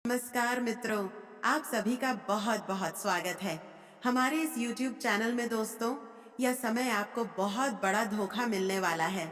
नमस्कार मित्रों, आप सभी का बहुत बहुत स्वागत है हमारे इस YouTube चैनल में। दोस्तों, यह समय आपको बहुत बड़ा धोखा मिलने वाला है।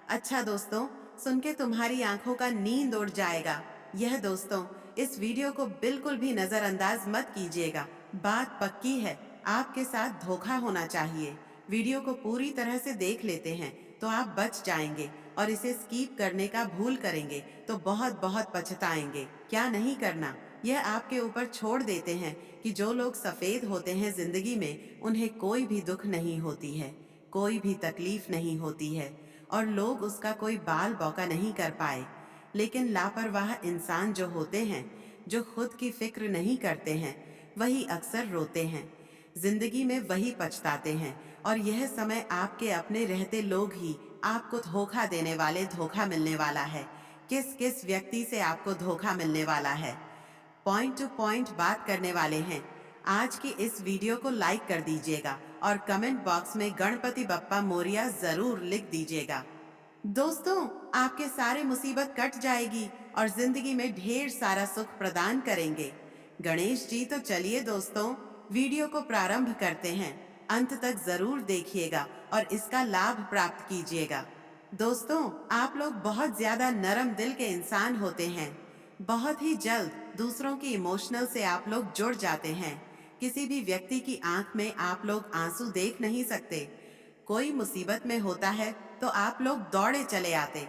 अच्छा दोस्तों, सुन के तुम्हारी आंखों का नींद उड़ जाएगा। यह दोस्तों, इस वीडियो को बिल्कुल भी नजरअंदाज मत कीजिएगा। बात पक्की है, आपके साथ धोखा होना चाहिए। वीडियो को पूरी तरह से देख लेते हैं तो आप बच जाएंगे, और इसे स्कीप करने का भूल करेंगे तो बहुत बहुत पछताएंगे। क्या नहीं करना, यह आपके ऊपर छोड़ देते हैं कि जो लोग सफेद होते हैं जिंदगी में, उन्हें कोई भी दुख नहीं होती है, कोई भी तकलीफ नहीं होती है, और लोग उसका कोई बाल बौका नहीं कर पाए। लेकिन लापरवाह इंसान जो होते हैं, जो खुद की फिक्र नहीं करते हैं, वही अक्सर रोते हैं। जिंदगी में वही पछताते हैं, और यह समय आपके अपने रहते लोग ही आपको धोखा देने वाले। धोखा मिलने वाला है। किस किस व्यक्ति से आपको धोखा मिलने वाला है, पॉइंट टू पॉइंट बात करने वाले हैं। आज की इस वीडियो को लाइक कर दीजिएगा और कमेंट बॉक्स में गणपति बप्पा मोरिया जरूर लिख दीजिएगा। दोस्तों, आपके सारे मुसीबत कट जाएगी और जिंदगी में ढेर सारा सुख प्रदान करेंगे गणेश जी। तो चलिए दोस्तों, वीडियो को प्रारंभ करते हैं। अंत तक जरूर देखिएगा और इसका लाभ प्राप्त कीजिएगा। दोस्तों, आप लोग बहुत ज्यादा नरम दिल के इंसान होते हैं। बहुत ही जल्द दूसरों की इमोशनल से आप लोग जुड़ जाते हैं। किसी भी व्यक्ति की आंख में आप लोग आंसू देख नहीं सकते। कोई मुसीबत में होता है तो आप लोग दौड़े चले आते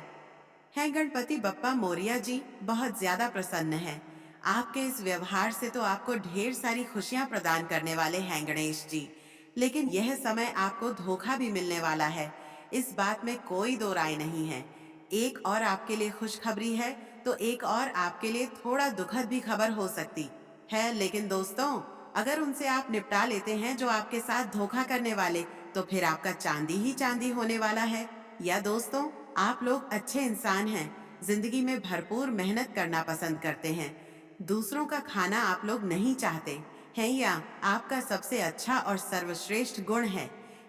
हैं। गणपति बप्पा मोरिया जी बहुत ज्यादा प्रसन्न हैं। आपके इस व्यवहार से तो आपको ढेर सारी खुशियां प्रदान करने वाले हैं गणेश जी। लेकिन यह समय आपको धोखा भी मिलने वाला है, इस बात में कोई दो राय नहीं है। एक और आपके लिए खुशखबरी है तो एक और आपके लिए थोड़ा दुखद भी खबर हो सकती है। लेकिन दोस्तों, अगर उनसे आप निपटा लेते हैं जो आपके साथ धोखा करने वाले, तो फिर आपका चांदी ही चांदी होने वाला है। या दोस्तों, आप लोग अच्छे इंसान हैं, जिंदगी में भरपूर मेहनत करना पसंद करते हैं, दूसरों का खाना आप लोग नहीं चाहते हैं, या आपका सबसे अच्छा और सर्वश्रेष्ठ गुण है,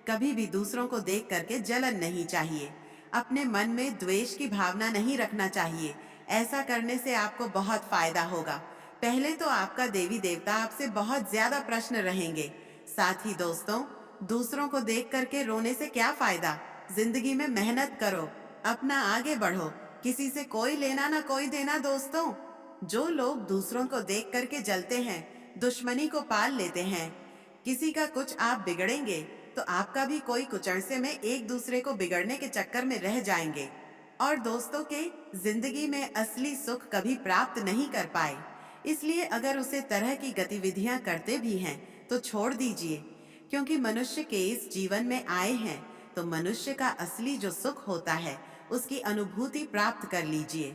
कभी भी दूसरों को देख करके जलन नहीं चाहिए, अपने मन में द्वेष की भावना नहीं रखना चाहिए। ऐसा करने से आपको बहुत फायदा होगा। पहले तो आपका देवी देवता आपसे बहुत ज्यादा प्रश्न रहेंगे। साथ ही दोस्तों, दूसरों को देख करके रोने से क्या फायदा। जिंदगी में मेहनत करो, अपना आगे बढ़ो, किसी से कोई लेना ना कोई देना। दोस्तों, जो लोग दूसरों को देख करके जलते हैं, दुश्मनी को पाल लेते हैं, किसी का कुछ आप बिगड़ेंगे तो आपका भी कोई कुछ अरसे में एक दूसरे को बिगड़ने के चक्कर में रह जाएंगे, और दोस्तों के जिंदगी में असली सुख कभी प्राप्त नहीं कर पाए। इसलिए अगर उसे तरह की गतिविधियां करते भी हैं तो छोड़ दीजिए, क्योंकि मनुष्य के इस जीवन में आए हैं तो मनुष्य का असली जो सुख होता है उसकी अनुभूति प्राप्त कर लीजिए।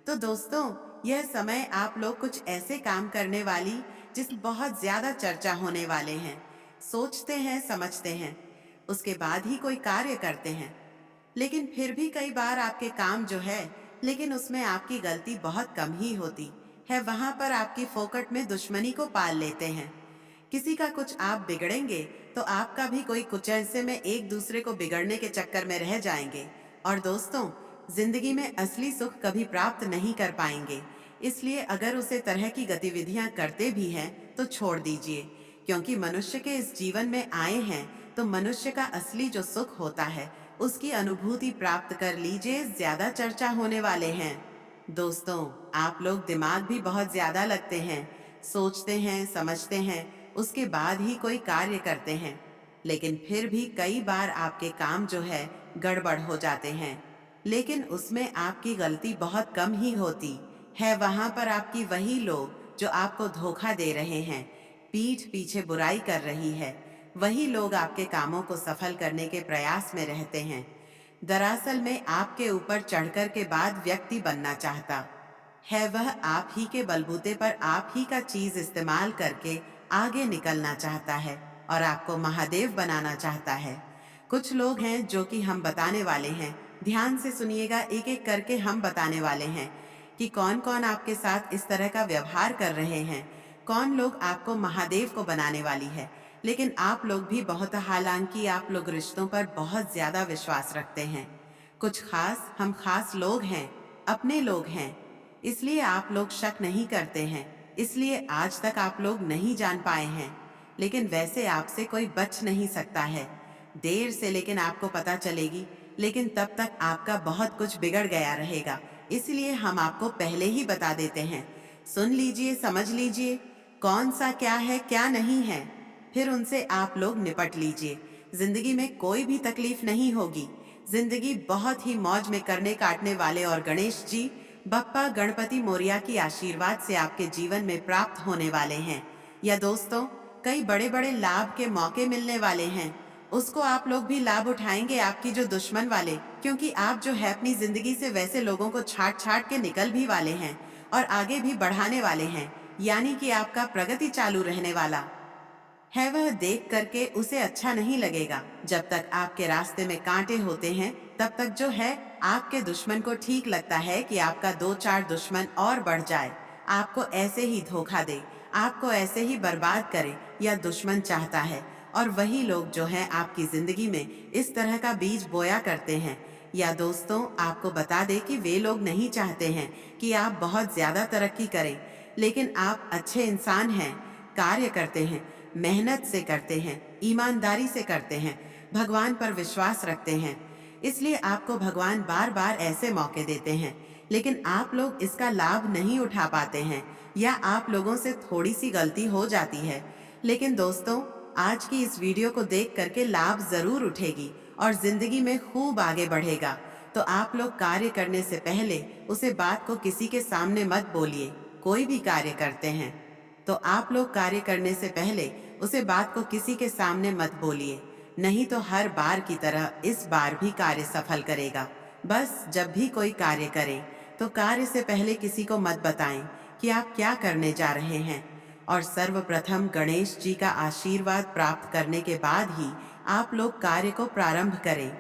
तो दोस्तों, यह समय आप लोग कुछ ऐसे काम करने वाली जिस बहुत ज्यादा चर्चा होने वाले हैं। सोचते हैं, समझते हैं, उसके बाद ही कोई कार्य करते हैं, लेकिन फिर भी कई बार आपके काम जो है, लेकिन उसमें आपकी गलती बहुत कम ही होती है, वहां पर आपकी फोकट में दुश्मनी को पाल लेते हैं। किसी का कुछ आप बिगड़ेंगे तो आपका भी कोई कुछ अरसे में एक दूसरे को बिगड़ने के चक्कर में रह जाएंगे, और दोस्तों, जिंदगी में असली सुख कभी प्राप्त नहीं कर पाएंगे। इसलिए अगर उसे तरह की गतिविधियां करते भी हैं तो छोड़ दीजिए, क्योंकि मनुष्य के इस जीवन में आए हैं तो मनुष्य का असली जो सुख होता है उसकी अनुभूति प्राप्त कर लीजिए। ज्यादा चर्चा होने वाले हैं। दोस्तों, आप लोग दिमाग भी बहुत ज्यादा लगते हैं, सोचते हैं, समझते हैं, उसके बाद ही कोई कार्य करते हैं, लेकिन फिर भी कई बार आपके काम जो है गड़बड़ हो जाते हैं। लेकिन उसमें आपकी गलती बहुत कम ही होती है। वहां पर आपकी वही लोग जो आपको धोखा दे रहे हैं, पीठ पीछे बुराई कर रही है, वही लोग आपके कामों को सफल करने के प्रयास में रहते हैं। दरअसल में आपके ऊपर चढ़कर के बाद व्यक्ति बनना चाहता है, वह आप ही के बलबूते पर आप ही का चीज इस्तेमाल करके आगे निकलना चाहता है और आपको महादेव बनाना चाहता है। कुछ लोग हैं जो कि हम बताने वाले हैं, ध्यान से सुनिएगा, एक एक करके हम बताने वाले हैं कि कौन कौन आपके साथ इस तरह का व्यवहार कर रहे हैं, कौन लोग आपको महादेव को बनाने वाली है। लेकिन आप लोग भी बहुत, हालांकि आप लोग रिश्तों पर बहुत ज्यादा विश्वास रखते हैं। कुछ खास, हम खास लोग हैं, अपने लोग हैं, इसलिए आप लोग शक नहीं करते हैं। इसलिए आज तक आप लोग नहीं जान पाए हैं। लेकिन वैसे आपसे कोई बच नहीं सकता है। देर से लेकिन आपको पता चलेगी, लेकिन तब तक आपका बहुत कुछ बिगड़ गया रहेगा। इसलिए हम आपको पहले ही बता देते हैं। सुन लीजिए, समझ लीजिए कौन सा क्या है क्या नहीं है, फिर उनसे आप लोग निपट लीजिए। जिंदगी में कोई भी तकलीफ नहीं होगी। जिंदगी बहुत ही मौज में करने काटने वाले और गणेश जी बप्पा गणपति मोरिया की आशीर्वाद से आपके जीवन में प्राप्त होने वाले हैं। या दोस्तों, कई बड़े बड़े लाभ के मौके मिलने वाले हैं। उसको आप लोग भी लाभ उठाएंगे, आपकी जो दुश्मन वाले, क्योंकि आप जो है अपनी जिंदगी से वैसे लोगों को छाट छाट के निकल भी वाले हैं और आगे भी बढ़ाने वाले हैं। यानी कि आपका प्रगति चालू रहने वाला है। वह देख करके उसे अच्छा नहीं लगेगा। जब तक आपके रास्ते में कांटे होते हैं, तब तक जो है आपके दुश्मन को ठीक लगता है कि आपका 2-4 दुश्मन और बढ़ जाए, आपको ऐसे ही धोखा दे, आपको ऐसे ही बर्बाद करे। या दुश्मन चाहता है, और वही लोग जो हैं आपकी जिंदगी में इस तरह का बीज बोया करते हैं। या दोस्तों, आपको बता दें कि वे लोग नहीं चाहते हैं कि आप बहुत ज्यादा तरक्की करें, लेकिन आप अच्छे इंसान हैं, कार्य करते हैं, मेहनत से करते हैं, ईमानदारी से करते हैं, भगवान पर विश्वास रखते हैं। इसलिए आपको भगवान बार बार ऐसे मौके देते हैं, लेकिन आप लोग इसका लाभ नहीं उठा पाते हैं, या आप लोगों से थोड़ी सी गलती हो जाती है। लेकिन दोस्तों, आज की इस वीडियो को देख करके लाभ जरूर उठेगी और जिंदगी में खूब आगे बढ़ेगा। तो आप लोग कार्य करने से पहले उसे बात को किसी के सामने मत बोलिए। कोई भी कार्य करते हैं तो आप लोग कार्य करने से पहले उसे बात को किसी के सामने मत बोलिए, नहीं तो हर बार की तरह इस बार भी कार्य सफल करेगा। बस जब भी कोई कार्य करें तो कार्य से पहले किसी को मत बताएं कि आप क्या करने जा रहे हैं, और सर्वप्रथम गणेश जी का आशीर्वाद प्राप्त करने के बाद ही आप लोग कार्य को प्रारंभ करें।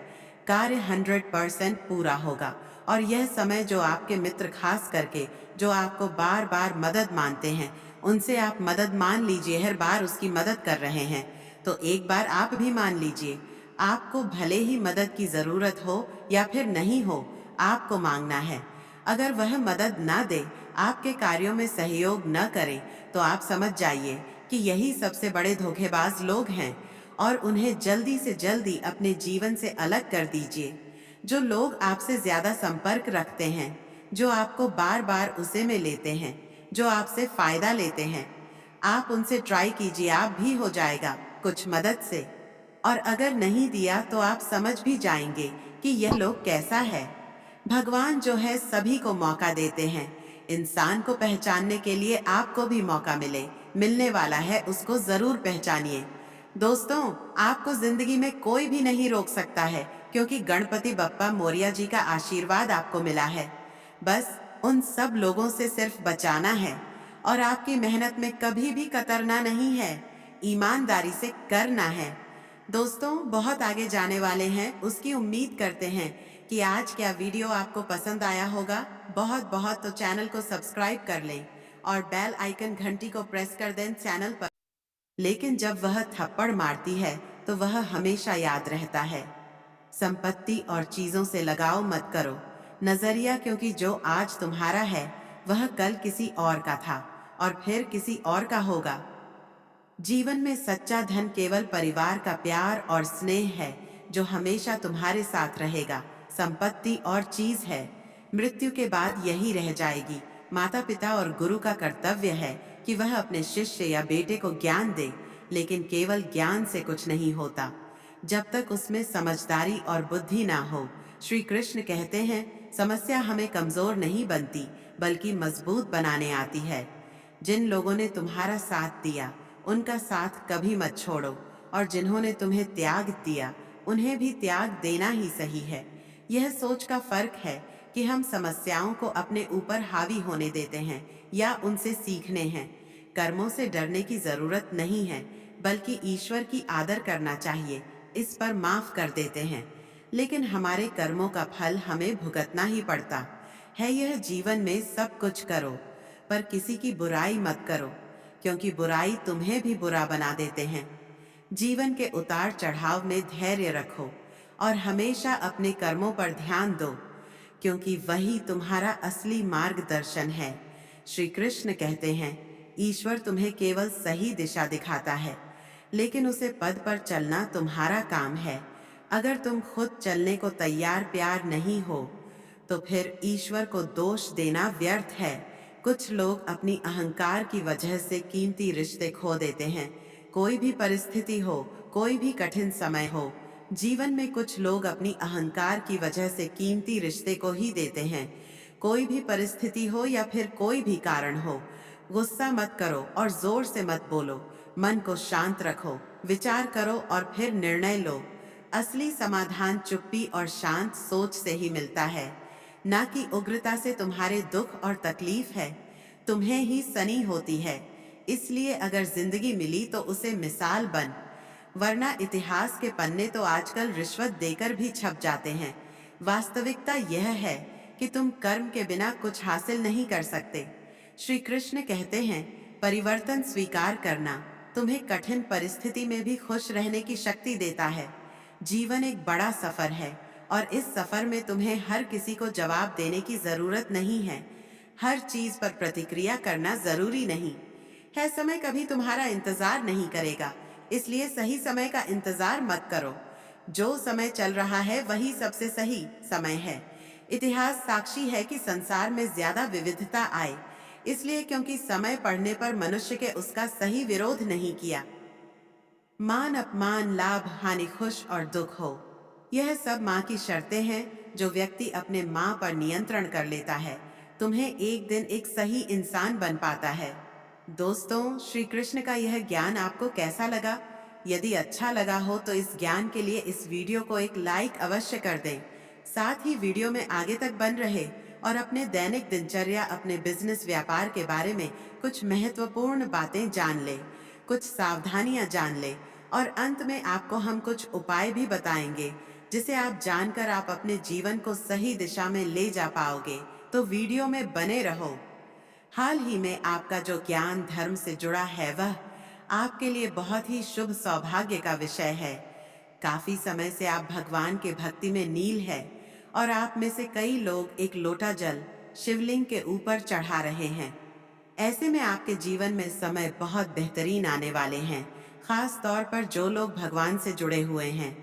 कार्य 100% पूरा होगा, और यह समय जो आपके मित्र, खास करके जो आपको बार बार मदद मांगते हैं, उनसे आप मदद मान लीजिए। हर बार उसकी मदद कर रहे हैं तो एक बार आप भी मान लीजिए। आपको भले ही मदद की जरूरत हो या फिर नहीं हो, आपको मांगना है। अगर वह मदद ना दे, आपके कार्यों में सहयोग न करें, तो आप समझ जाइए कि यही सबसे बड़े धोखेबाज लोग हैं, और उन्हें जल्दी से जल्दी अपने जीवन से अलग कर दीजिए। जो लोग आपसे ज्यादा संपर्क रखते हैं, जो आपको बार बार उसे में लेते हैं, जो आपसे फायदा लेते हैं, आप उनसे ट्राई कीजिए, आप भी हो जाएगा कुछ मदद से। और अगर नहीं दिया तो आप समझ भी जाएंगे कि यह लोग कैसा है। भगवान जो है सभी को मौका देते हैं। इंसान को पहचानने के लिए आपको भी मौका मिलने वाला है, उसको जरूर पहचानिए। दोस्तों, आपको जिंदगी में कोई भी नहीं रोक सकता है, क्योंकि गणपति बप्पा मोरिया जी का आशीर्वाद आपको मिला है। बस उन सब लोगों से सिर्फ बचाना है, और आपकी मेहनत में कभी भी कतरना नहीं है, ईमानदारी से करना है। दोस्तों, बहुत आगे जाने वाले हैं, उसकी उम्मीद करते हैं कि आज क्या वीडियो आपको पसंद आया होगा। बहुत बहुत तो चैनल को सब्सक्राइब कर लें और बेल आइकन घंटी को प्रेस कर दें चैनल पर। लेकिन जब वह थप्पड़ मारती है तो वह हमेशा याद रहता है। संपत्ति और चीजों से लगाव मत करो। नजरिया, क्योंकि जो आज तुम्हारा है वह कल किसी और का था और फिर किसी और का होगा। जीवन में सच्चा धन केवल परिवार का प्यार और स्नेह है, जो हमेशा तुम्हारे साथ रहेगा। संपत्ति और चीज है, मृत्यु के बाद यही रह जाएगी। माता पिता और गुरु का कर्तव्य है कि वह अपने शिष्य या बेटे को ज्ञान दे, लेकिन केवल ज्ञान से कुछ नहीं होता जब तक उसमें समझदारी और बुद्धि ना हो। श्री कृष्ण कहते हैं, समस्या हमें कमजोर नहीं बनती बल्कि मजबूत बनाने आती है। जिन लोगों ने तुम्हारा साथ दिया उनका साथ कभी मत छोड़ो, और जिन्होंने तुम्हें त्याग दिया उन्हें भी त्याग देना ही सही है। यह सोच का फर्क है कि हम समस्याओं को अपने ऊपर हावी होने देते हैं या उनसे सीखने हैं। कर्मों से डरने की जरूरत नहीं है, बल्कि ईश्वर की आदर करना चाहिए, इस पर माफ कर देते हैं। लेकिन हमारे कर्मों का फल हमें भुगतना ही पड़ता है। यह जीवन में सब कुछ करो, पर किसी की बुराई मत करो, क्योंकि बुराई तुम्हें भी बुरा बना देते हैं। जीवन के उतार चढ़ाव में धैर्य रखो और हमेशा अपने कर्मों पर ध्यान दो, क्योंकि वही तुम्हारा असली मार्गदर्शन है। श्री कृष्ण कहते हैं, ईश्वर तुम्हें केवल सही दिशा दिखाता है, लेकिन उसे पद पर चलना तुम्हारा काम है। अगर तुम खुद चलने को तैयार प्यार नहीं हो, तो फिर ईश्वर को दोष देना व्यर्थ है। कुछ लोग अपनी अहंकार की वजह से कीमती रिश्ते खो देते हैं। कोई भी परिस्थिति हो, कोई भी कठिन समय हो, जीवन में कुछ लोग अपनी अहंकार की वजह से कीमती रिश्ते को ही देते हैं। कोई भी परिस्थिति हो या फिर कोई भी कारण हो, गुस्सा मत करो और जोर से मत बोलो। मन को शांत रखो, विचार करो और फिर निर्णय लो। असली समाधान चुप्पी और शांत सोच से ही मिलता है, ना कि उग्रता से। तुम्हारे दुख और तकलीफ है, तुम्हें ही सनी होती है। इसलिए अगर जिंदगी मिली तो उसे मिसाल बन, वरना इतिहास के पन्ने तो आजकल रिश्वत देकर भी छप जाते हैं। वास्तविकता यह है कि तुम कर्म के बिना कुछ हासिल नहीं कर सकते। श्री कृष्ण कहते हैं, परिवर्तन स्वीकार करना तुम्हें कठिन परिस्थिति में भी खुश रहने की शक्ति देता है। जीवन एक बड़ा सफर है और इस सफर में तुम्हें हर किसी को जवाब देने की जरूरत नहीं है। हर चीज पर प्रतिक्रिया करना जरूरी नहीं है। समय कभी तुम्हारा इंतजार नहीं करेगा, इसलिए सही समय का इंतजार मत करो। जो समय चल रहा है वही सबसे सही समय है। इतिहास साक्षी है कि संसार में ज्यादा विविधता आए, इसलिए क्योंकि समय पड़ने पर मनुष्य के उसका सही विरोध नहीं किया। मान अपमान, लाभ हानि, खुश और दुख हो, यह सब माँ की शर्तें हैं जो व्यक्ति अपने माँ पर नियंत्रण कर लेता है, तुम्हें एक दिन एक सही इंसान बन पाता है। दोस्तों, श्री कृष्ण का यह ज्ञान आपको कैसा लगा? यदि अच्छा लगा हो तो इस ज्ञान के लिए इस वीडियो को एक लाइक अवश्य कर दें। साथ ही वीडियो में आगे तक बन रहे और अपने दैनिक दिनचर्या, अपने बिजनेस, व्यापार के बारे में कुछ महत्वपूर्ण बातें जान ले, कुछ सावधानियां जान ले और अंत में आपको हम कुछ उपाय भी बताएंगे जिसे आप जानकर आप अपने जीवन को सही दिशा में ले जा पाओगे। तो वीडियो में बने रहो। हाल ही में आपका जो ज्ञान धर्म से जुड़ा है वह आपके लिए बहुत ही शुभ सौभाग्य का विषय है। काफी समय से आप भगवान के भक्ति में नील है और आप में से कई लोग एक लोटा जल शिवलिंग के ऊपर चढ़ा रहे हैं। ऐसे में आपके जीवन में समय बहुत बेहतरीन आने वाले हैं, खास तौर पर जो लोग भगवान से जुड़े हुए हैं।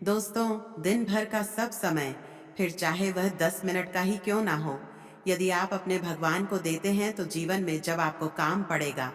दोस्तों, दिन भर का सब समय, फिर चाहे वह 10 मिनट का ही क्यों ना हो, यदि आप अपने भगवान को देते हैं तो जीवन में जब आपको काम पड़ेगा,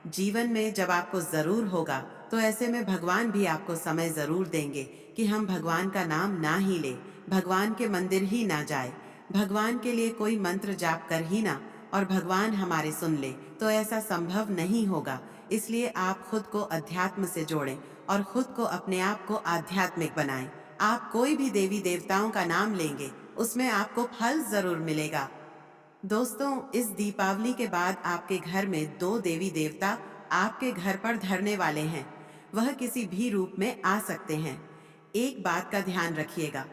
जीवन में जब आपको जरूर होगा, तो ऐसे में भगवान भी आपको समय जरूर देंगे कि हम भगवान का नाम ना ही ले, भगवान के मंदिर ही ना जाए, भगवान के लिए कोई मंत्र जाप कर ही ना और भगवान हमारे सुन ले। तो ऐसा संभव नहीं होगा। इसलिए आप खुद को अध्यात्म से जोड़ें और खुद को, अपने आप को आध्यात्मिक बनाएं। आप कोई भी देवी देवताओं का नाम लेंगे, उसमें आपको फल जरूर मिलेगा। दोस्तों, इस दीपावली के बाद आपके घर में 2 देवी देवता आपके घर पर धरने वाले हैं। वह किसी भी रूप में आ सकते हैं। एक बात का ध्यान रखिएगा,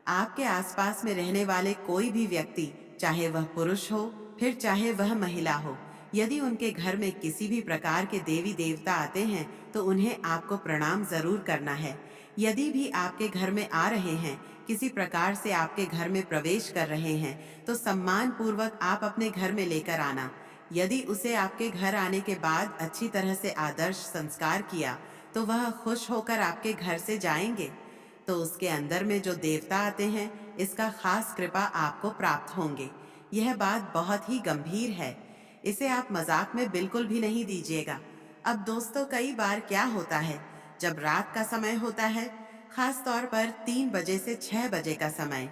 आपके आसपास में रहने वाले कोई भी व्यक्ति, चाहे वह पुरुष हो फिर चाहे वह महिला हो, यदि उनके घर में किसी भी प्रकार के देवी देवता आते हैं तो उन्हें आपको प्रणाम जरूर करना है। यदि भी आपके घर में आ रहे हैं, किसी प्रकार से आपके घर में प्रवेश कर रहे हैं, तो सम्मान पूर्वक आप अपने घर में लेकर आना। यदि उसे आपके घर आने के बाद अच्छी तरह से आदर्श संस्कार किया तो वह खुश होकर आपके घर से जाएंगे, तो उसके अंदर में जो देवता आते हैं, इसका खास कृपा आपको प्राप्त होंगे। यह बात बहुत ही गंभीर है, इसे आप मजाक में बिल्कुल भी नहीं दीजिएगा। अब दोस्तों, कई बार क्या होता है, जब रात का समय होता है, खास तौर पर 3 बजे से 6 बजे का समय,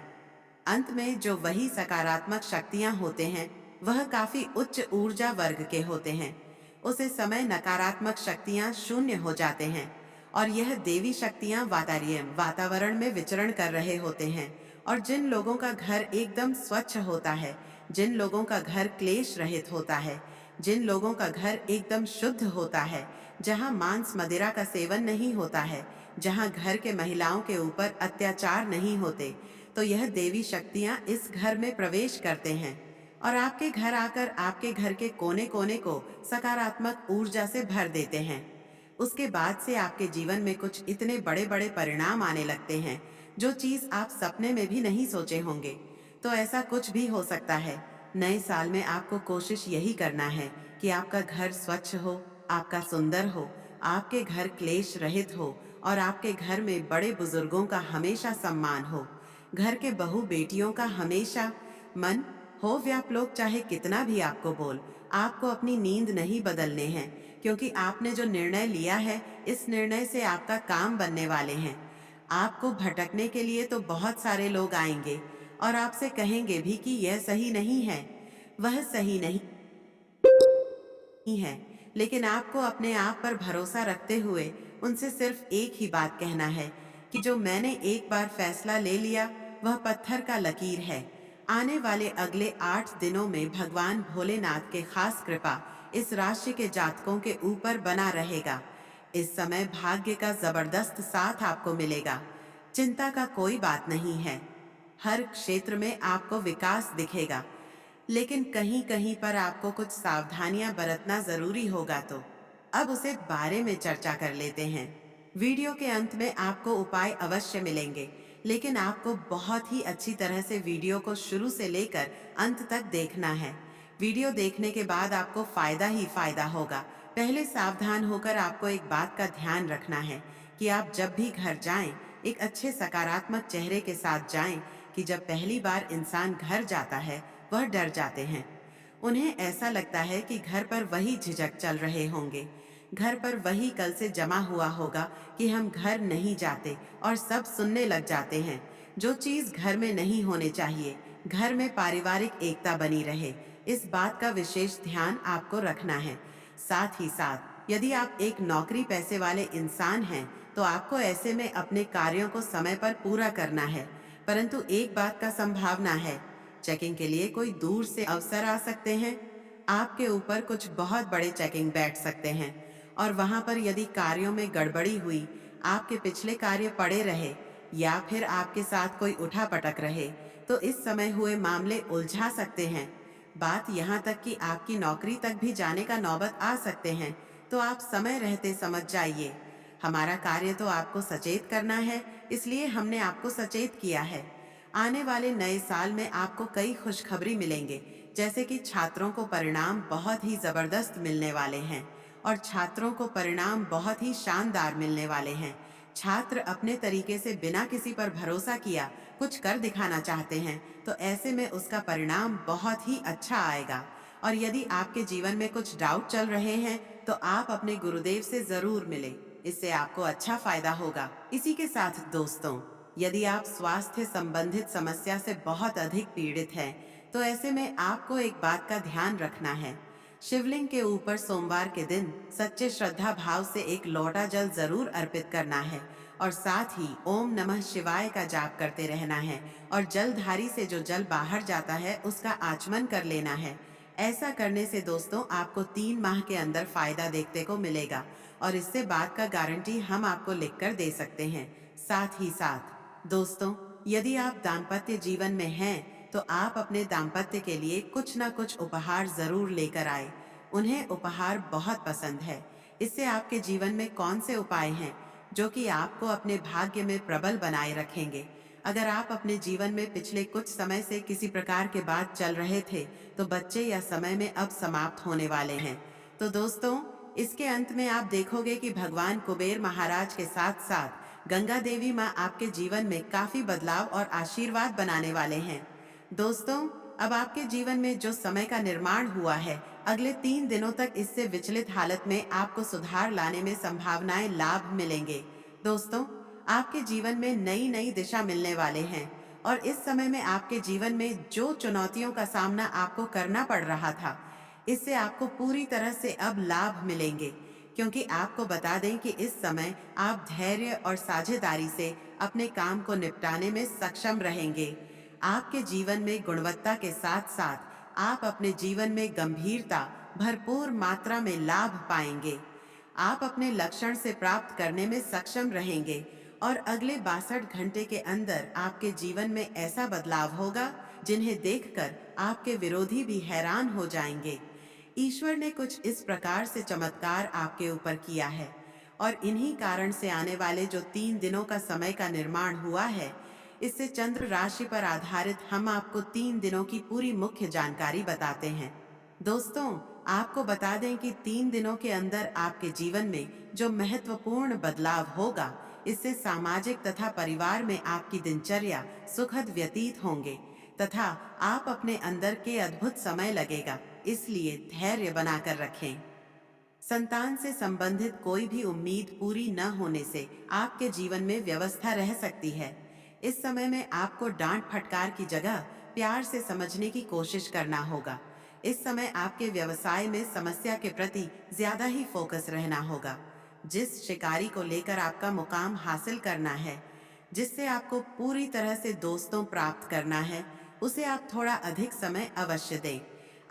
अंत में जो वही सकारात्मक शक्तियां होते हैं वह काफी उच्च ऊर्जा वर्ग के होते हैं। उसे समय नकारात्मक शक्तियां शून्य हो जाते हैं और यह देवी शक्तियां वातावरण में विचरण कर रहे होते हैं। और जिन लोगों का घर एकदम स्वच्छ होता है, जिन लोगों का घर क्लेश रहित होता है, जिन लोगों का घर एकदम शुद्ध होता है, जहां मांस मदिरा का सेवन नहीं होता है, जहां घर के महिलाओं के ऊपर अत्याचार नहीं होते, तो यह देवी शक्तियां इस घर में प्रवेश करते हैं और आपके घर आकर आपके घर के कोने कोने को सकारात्मक ऊर्जा से भर देते हैं। उसके बाद से आपके जीवन में कुछ इतने बड़े बड़े परिणाम आने लगते हैं जो चीज आप सपने में भी नहीं सोचे होंगे। तो ऐसा कुछ भी हो सकता है। नए साल में आपको कोशिश यही करना है कि आपका घर स्वच्छ हो, आपका सुंदर हो, आपके घर क्लेश रहित हो और आपके घर में बड़े बुजुर्गों का हमेशा सम्मान हो। घर के बहू बेटियों का हमेशा मन हो व्याप, लोग चाहे कितना भी आपको बोल, आपको अपनी नींद नहीं बदलने हैं, क्योंकि आपने जो निर्णय लिया है, इस निर्णय से आपका काम बनने वाले हैं। आपको भटकने के लिए तो बहुत सारे लोग आएंगे और आपसे कहेंगे भी कि यह सही नहीं है, वह सही नहीं है, लेकिन आपको अपने आप पर भरोसा रखते हुए उनसे सिर्फ एक ही बात कहना है कि जो मैंने एक बार फैसला ले लिया वह पत्थर का लकीर है। आने वाले अगले 8 दिनों में भगवान भोलेनाथ के खास कृपा इस राशि के जातकों के ऊपर बना रहेगा। इस समय भाग्य का जबरदस्त साथ आपको मिलेगा। चिंता का कोई बात नहीं है। हर क्षेत्र में आपको विकास दिखेगा, लेकिन कहीं कहीं पर आपको कुछ सावधानियां बरतना जरूरी होगा। तो अब उसे बारे में चर्चा कर लेते हैं। वीडियो के अंत में आपको उपाय अवश्य मिलेंगे, लेकिन आपको बहुत ही अच्छी तरह से वीडियो को शुरू से लेकर अंत तक देखना है। वीडियो देखने के बाद आपको फायदा ही फायदा होगा। पहले सावधान होकर आपको एक बात का ध्यान रखना है कि आप जब भी घर जाएं, एक अच्छे सकारात्मक चेहरे के साथ जाएं। कि जब पहली बार इंसान घर जाता है, वह डर जाते हैं। उन्हें ऐसा लगता है कि घर पर वही झिझक चल रहे होंगे, घर पर वही कल से जमा हुआ होगा कि हम घर नहीं जाते, और सब सुनने लग जाते हैं जो चीज घर में नहीं होने चाहिए। घर में पारिवारिक एकता बनी रहे, इस बात का विशेष ध्यान आपको रखना है। साथ ही साथ यदि आप एक नौकरी पैसे वाले इंसान हैं, तो आपको ऐसे में अपने कार्यों को समय पर पूरा करना है। परंतु एक बात का संभावना है, चेकिंग के लिए कोई दूर से अवसर आ सकते हैं। आपके ऊपर कुछ बहुत बड़े चेकिंग बैठ सकते हैं, और वहां पर यदि कार्यों में गड़बड़ी हुई, आपके पिछले कार्य पड़े रहे या फिर आपके साथ कोई उठा पटक रहे, तो इस समय हुए मामले उलझा सकते हैं। बात यहाँ तक कि आपकी नौकरी तक भी जाने का नौबत आ सकते हैं। तो आप समय रहते समझ जाइए। हमारा कार्य तो आपको सचेत करना है, इसलिए हमने आपको सचेत किया है। आने वाले नए साल में आपको कई खुशखबरी मिलेंगे, जैसे कि छात्रों को परिणाम बहुत ही जबरदस्त मिलने वाले हैं, और छात्रों को परिणाम बहुत ही शानदार मिलने वाले हैं। छात्र अपने तरीके से बिना किसी पर भरोसा किया कुछ कर दिखाना चाहते हैं, तो ऐसे में उसका परिणाम बहुत ही अच्छा आएगा। और यदि आपके जीवन में कुछ डाउट चल रहे हैं, तो आप अपने गुरुदेव से जरूर मिलें, इससे आपको अच्छा फायदा होगा। इसी के साथ दोस्तों, यदि आप स्वास्थ्य संबंधित समस्या से बहुत अधिक पीड़ित हैं, तो ऐसे में आपको एक बात का ध्यान रखना है। शिवलिंग के ऊपर सोमवार के दिन सच्चे श्रद्धा भाव से एक लोटा जल जरूर अर्पित करना है, और साथ ही ओम नमः शिवाय का जाप करते रहना है, और जलधारी से जो जल बाहर जाता है उसका आचमन कर लेना है। ऐसा करने से दोस्तों आपको 3 माह के अंदर फायदा देखने को मिलेगा, और इससे बात का गारंटी हम आपको लिखकर दे सकते हैं। साथ ही साथ दोस्तों, यदि आप दाम्पत्य जीवन में हैं, तो आप अपने दाम्पत्य के लिए कुछ ना कुछ उपहार जरूर लेकर आए। उन्हें उपहार बहुत पसंद है। इससे आपके जीवन में कौन से उपाय हैं जो कि आपको अपने भाग्य में प्रबल बनाए रखेंगे? अगर आप अपने जीवन में पिछले कुछ समय से किसी प्रकार के बात चल रहे थे, तो बच्चे या समय में अब समाप्त होने वाले हैं। तो दोस्तों, इसके अंत में आप देखोगे कि भगवान कुबेर महाराज के साथ साथ गंगा देवी माँ आपके जीवन में काफी बदलाव और आशीर्वाद बनाने वाले हैं। दोस्तों, अब आपके जीवन में जो समय का निर्माण हुआ है, अगले 3 दिनों तक इससे विचलित हालत में आपको सुधार लाने में संभावनाएं लाभ मिलेंगे। दोस्तों, आपके जीवन में नई नई दिशा मिलने वाले हैं, और इस समय में आपके जीवन में जो चुनौतियों का सामना आपको करना पड़ रहा था, इससे आपको पूरी तरह से अब लाभ मिलेंगे। क्योंकि आपको बता दें कि इस समय आप धैर्य और साझेदारी से अपने काम को निपटाने में सक्षम रहेंगे। आपके जीवन में गुणवत्ता के साथ साथ आप अपने जीवन में गंभीरता भरपूर मात्रा में लाभ पाएंगे। आप अपने लक्षण से प्राप्त करने में सक्षम रहेंगे, और अगले 62 घंटे के अंदर आपके जीवन में ऐसा बदलाव होगा जिन्हें देखकर आपके विरोधी भी हैरान हो जाएंगे। ईश्वर ने कुछ इस प्रकार से चमत्कार आपके ऊपर किया है, और इन्हीं कारण से आने वाले जो 3 दिनों का समय का निर्माण हुआ है, इससे चंद्र राशि पर आधारित हम आपको 3 दिनों की पूरी मुख्य जानकारी बताते हैं। दोस्तों, आपको बता दें कि 3 दिनों के अंदर आपके जीवन में जो महत्वपूर्ण बदलाव होगा, इससे सामाजिक तथा परिवार में आपकी दिनचर्या सुखद व्यतीत होंगे तथा आप अपने अंदर के अद्भुत समय लगेगा, इसलिए धैर्य बनाकर रखें। संतान से संबंधित कोई भी उम्मीद पूरी न होने से आपके जीवन में व्यवस्था रह सकती है। इस समय में आपको डांट फटकार की जगह प्यार से समझने की कोशिश करना होगा। इस समय आपके व्यवसाय में समस्या के प्रति ज्यादा ही फोकस रहना होगा। जिस शिकारी को लेकर आपका मुकाम हासिल करना है, जिससे आपको पूरी तरह से दोस्तों प्राप्त करना है, उसे आप थोड़ा अधिक समय अवश्य दें।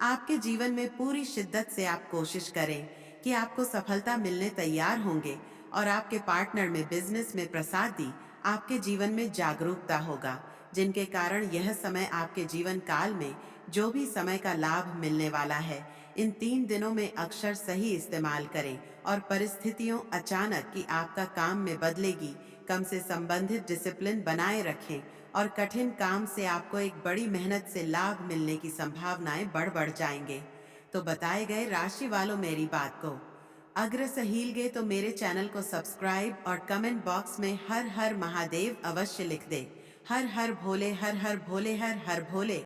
आपके जीवन में पूरी शिद्दत से आप कोशिश करें कि आपको सफलता मिलने तैयार होंगे और आपके पार्टनर में बिजनेस में प्रसादी आपके जीवन में जागरूकता होगा, जिनके कारण यह समय आपके जीवन काल में जो भी समय का लाभ मिलने वाला है, इन 3 दिनों में अक्षर सही इस्तेमाल करें और परिस्थितियों अचानक कि आपका काम में बदलेगी, कम से संबंधित डिसिप्लिन बनाए रखें और कठिन काम से आपको एक बड़ी मेहनत से लाभ मिलने की संभावनाएं बढ़ जाएंगे। तो बताए गए राशि वालों मेरी बात को अग्र सहील गए तो मेरे चैनल को सब्सक्राइब और कमेंट बॉक्स में हर हर महादेव अवश्य लिख दे। हर हर भोले, हर हर भोले, हर हर भोले।